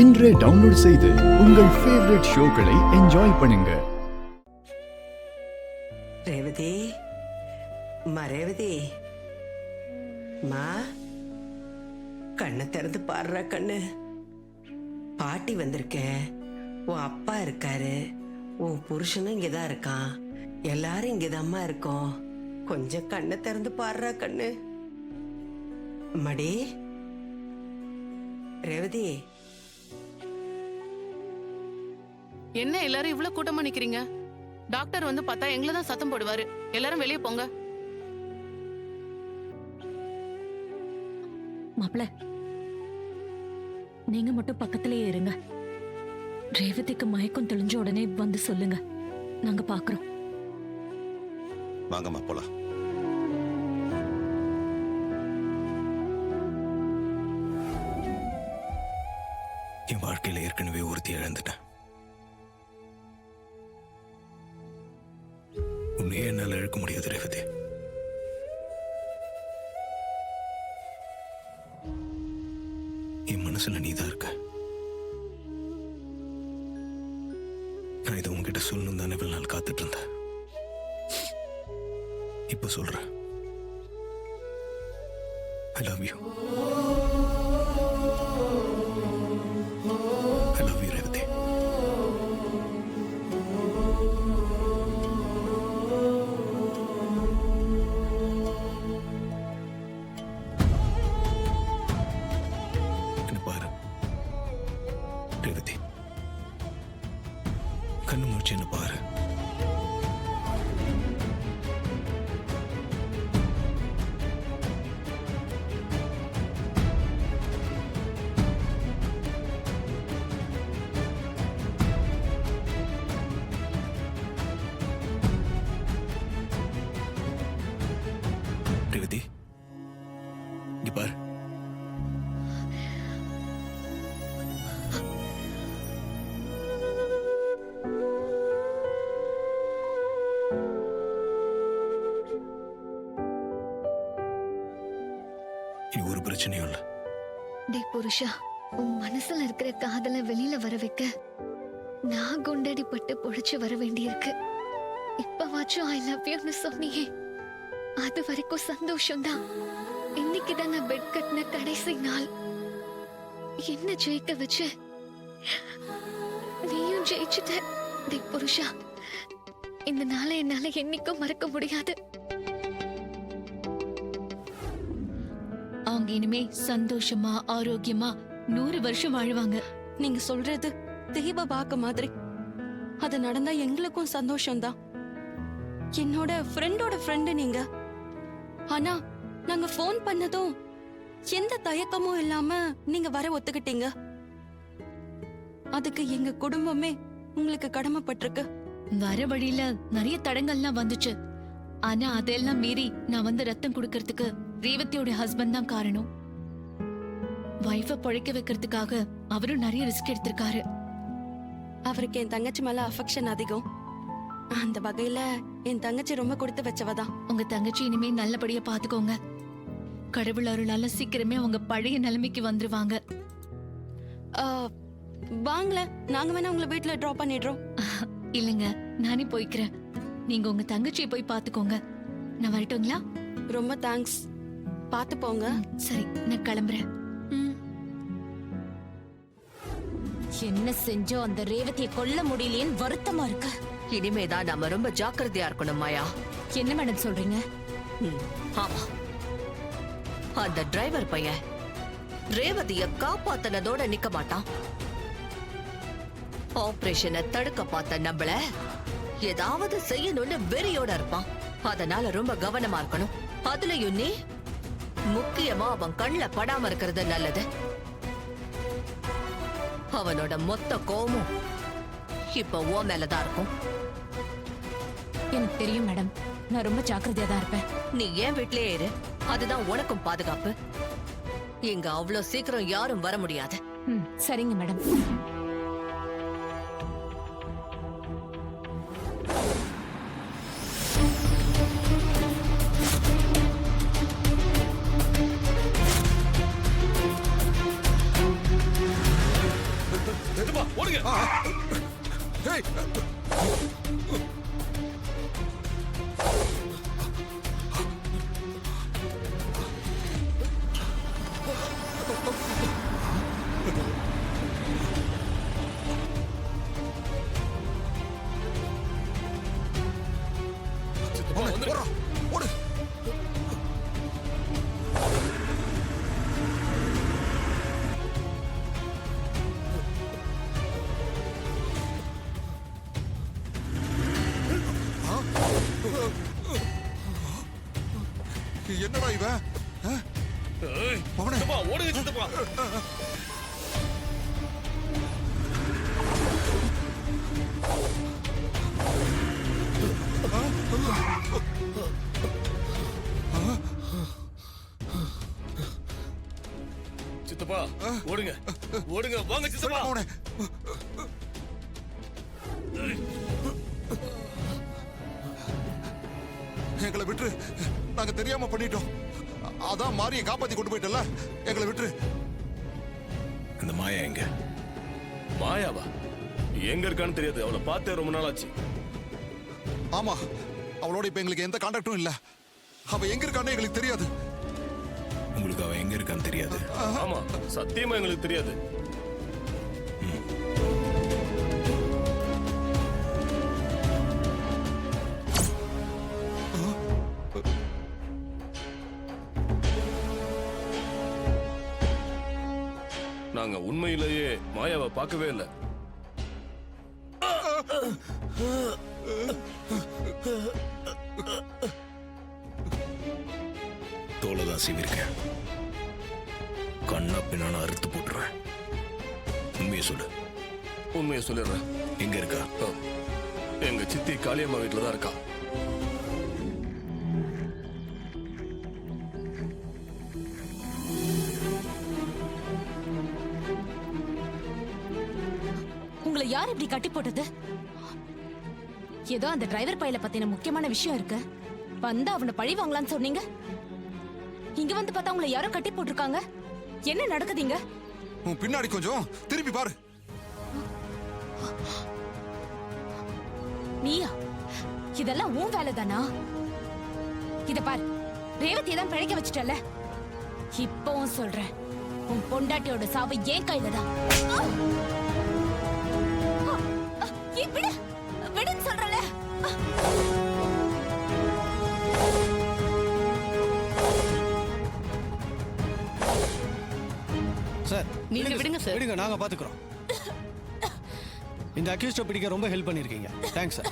இன்றே டவுன்லோட் செய்து உங்கள் ஃபேவரட் ஷோக்களை என்ஜாய் பண்ணுங்க. ரேவதி, ரேவதி, மா கண்ணை திறந்து பாடுறா கண்ணு. பாட்டி வந்திருக்கேன், உன் அப்பா இருக்காரு, உன் புருஷனும் இங்கதான் இருக்கான், எல்லாரும் இங்கதாம்மா இருக்கோம். கொஞ்சம் கண்ணை திறந்து பாடுறா கண்ணு. மடி ரேவதி. என்ன எல்லாரும் இவ்வளவு கூட்டமா நிக்கிறீங்க? டாக்டர் வந்து பார்த்தா எங்களை தான் சத்தம் போடுவாரு. எல்லாரும் வெளியே போங்க. மாப்பிள்ள, நீங்க மட்டும் பக்கத்திலேயே இருங்க. ரேவதிக்கு மயக்கம் தெளிஞ்ச உடனே வந்து சொல்லுங்க, நாங்க பாக்குறோம். வாங்கம்மா போலாம். என் வாழ்க்கையில ஏற்கனவே ஒருத்தி இழந்துட்டேன். உன்னையே என்னால இழக்க முடியாது ரேவதி. என் மனசுல நீதான் இருக்க. நான் இதை உங்ககிட்ட சொல்லணும் தானே இவ்வளவு நாள் காத்துட்டு இருந்தேன். இப்ப சொல்றேன், I love you. I love you Revathi. என்ன பாரு ரேவதி, கண்ணு முடிச்சு என்ன பாரு. ரேவதி, இங்க பாரு. இனி ஒரு பிரச்சனையும் இல்ல. டே புருஷா, உன் மனசுல இருக்கிற காதல வெளியில வர வைக்க நான் குண்டடி பட்டு பொழைச்சு வர வேண்டியிருக்கு. இப்பவாச்சும் ஐ லவ் யூன்னு சொன்னியே, அது வரைக்கும் சந்தோஷம்தான். இன்னைக்குதான் நான் பெட் கட்டின கடைசி நாள். என்ன ஜெயிக்க வச்சு நீயும் ஜெயிச்சுட்ட. டே புருஷா, இந்த நாளை என்னால என்னைக்கும் மறக்க முடியாது. அவங்க இனிமே சந்தோஷமா ஆரோக்கியமா 100 வருஷம் வாழ்வாங்க. நீங்க சொல்றது தெய்வ பாக்க மாதிரி. அது நடந்தா எங்களுக்கும் சந்தோஷம்தான். என்னோட ஃப்ரெண்டோட ஃப்ரெண்டு நீங்க. ஆனா நாங்க ஃபோன் பண்ணதும் எந்த தயக்கமும் இல்லாம நீங்க வர ஒத்துக்கிட்டீங்க. அதுக்கு எங்க குடும்பமே உங்களுக்கு கடமைப்பட்டிருக்கு. வர வழியில நிறைய தடங்கள்லாம் வந்துச்சு. ஆனா அதெல்லாம் மீறி நான் வந்து ரத்தம் கொடுக்கறதுக்கு ரேவதியோட ஹஸ்பண்ட் தான் காரணம். வைஃப பொழைக்க வைக்கிறதுக்காக அவரும் நிறைய ரிஸ்க் எடுத்திருக்காரு. அவருக்கு என் தங்கச்சி மேல அஃபெக்ஷன் அதிகம். அந்த வகையில என் தங்கச்சி ரொம்ப கொடுத்து வச்சவதான். உங்க தங்கச்சி இனிமே நல்லபடியா பாத்துக்கோங்க. கடவுள் அருளால சீக்கிரமே அவங்க பழைய நிலைமைக்கு வந்துருவாங்க. வாங்கல, நாங்க வேணா உங்களை வீட்டுல டிராப் பண்ணிடுறோம். இல்லங்க, நானே போய்க்கிறேன். நீங்க உங்க தங்கச்சியை போய் பாத்துக்கோங்க. நான் வரட்டுங்களா? ரொம்ப தேங்க்ஸ். பாத்து போங்க. சரி, நான் கிளம்புறேன். என்ன செஞ்சோ அந்த ரேவதியை கொல்ல முடியலையேன்னு வருத்தமா இருக்கு. இனிமேதான் நாம ரொம்ப ஜாக்கிரதையா இருக்கணும் மாயா. என்ன மேடம் சொல்றீங்க? ஆமா, அந்த டிரைவர் பையன் ரேவதிய காப்பாத்தனதோட நிக்க மாட்டான். ஆபரேஷனை தடுக்க பார்த்த நம்மள ஏதாவது செய்யணும்னு வெறியோட இருப்பான். அதனால ரொம்ப கவனமா இருக்கணும். அதுலயும் நீ முக்கியமா அவன் கண்ணுல படாம இருக்கிறது நல்லது. அவனோட மொத்த கோபமும் இப்ப ஓ மேலதான் இருக்கும். எனக்கு தெரியும் மேடம், நான் ரொம்ப ஜாக்கிரதையா தான் இருப்பேன். நீ ஏன் வீட்லயே இரு, அதுதான் உனக்கும் பாதுகாப்பு. இங்க அவ்வளவு சீக்கிரம் யாரும் வர முடியாது. சரிங்க மேடம். ஓடுங்க. ஏய், ஓடுறா, ஓடு. என்னடா இவன்? ஏய், மகனே. சித்தப்பா, ஓடுங்க சித்தப்பா. சித்தப்பா, ஓடுங்க, ஓடுங்க, வாங்க சித்தப்பா. மகனே. எங்களை விட்டு நாங்க தெரியாம பண்ணிட்டோம். அதான் மாரியை காப்பாத்தி கொண்டு போயிட்டல. எங்களை விட்டு. இந்த மாயா எங்க? மாயாவா? எங்க இருக்கான்னு தெரியாது. அவளை பார்த்தே ரொம்ப நாள் ஆச்சு. ஆமா, அவளோட இப்ப எங்களுக்கு எந்த கான்டாக்டும் இல்ல. அவ எங்க இருக்கான்னு எங்களுக்கு தெரியாது. உங்களுக்கு அவன் எங்க இருக்கான்னு தெரியாது? ஆமா, சத்தியமா எங்களுக்கு தெரியாது. நாங்க உண்மையிலேயே மாயாவை பார்க்கவே இல்லை. தோலை தான் சீவிருக்கேன். கண்ணா பின்னான அறுத்து போட்டுருவேன். உண்மையை சொல்லு. உண்மையை சொல்லிடுறேன். எங்க இருக்கா? எங்க சித்தி காளியம்மா வீட்டுல தான் இருக்கா. உங்களை யார் இப்படி கட்டி போட்டது? ஏதோ அந்த டிரைவர் பையல பத்தின முக்கியமான விஷயம் இருக்கு. வந்து அவனை பழி வாங்கலாம்னு சொன்னீங்க. இங்க வந்து பார்த்தா உங்களை யாரோ கட்டி போட்டிருக்காங்க. என்ன நடக்குதுங்க? உன் பின்னாடி கொஞ்சம் திரும்பி பாரு. நீயா? இதெல்லாம் உன் வேலை தானா? இத பாரு, ரேவதியை தான் பிழைக்க வச்சுட்டல. இப்பவும் சொல்றேன், உன் பொண்டாட்டியோட சாவு ஏன் கையில தான். விடு, விடுன்னு சொல்றல. சார், நீங்க விடுங்க சார். விடுங்க, நாங்க பாத்துக்கிறோம். இந்த அக்யூஸ்ட பிடிக்க ரொம்ப ஹெல்ப் பண்ணிருக்கீங்க. Thanks sir.